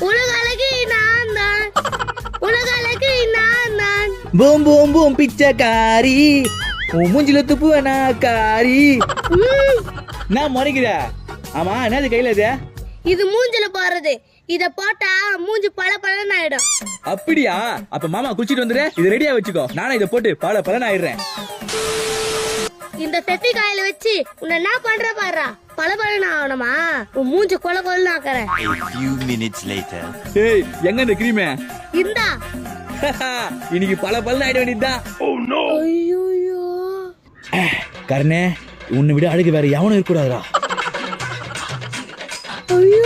உலக அழகி நான் தான், உலக அழகி நான் தான். பூம் பூம் பூம் பிச்சைக்காரி, உன் மூஞ்சில துப்புவனா காரி. நான் முறைக்கிற. ஆமா என்னது கையில இது? இது மூஞ்சில போறது. இத போட்டா மூஞ்சி பல பலன்னு ஆயிடும். அப்படியா? அப்ப மாமா குளிச்சிட்டு வந்துரு, இது ரெடியா வச்சுக்கோ. நானும் இதை போட்டு பல பலன் ஆயிடுறேன். இந்த பெப்பி காயில வச்சு உன்னை என்ன பண்ற பாரு. பல பலன்னு ஆகணுமா? உன் மூஞ்சி கொல கொலன்னு ஆக்குறேன். A few minutes later. ஏய் எங்க இந்த கிரீமே? இந்தா. இன்னைக்கு பல பலன் ஆயிட வேண்டியதுதான். ஐயோ கர்ணே, உன்னை விட அழகு வேற எவனும் இருக்கக்கூடாதுடா. ஐயோ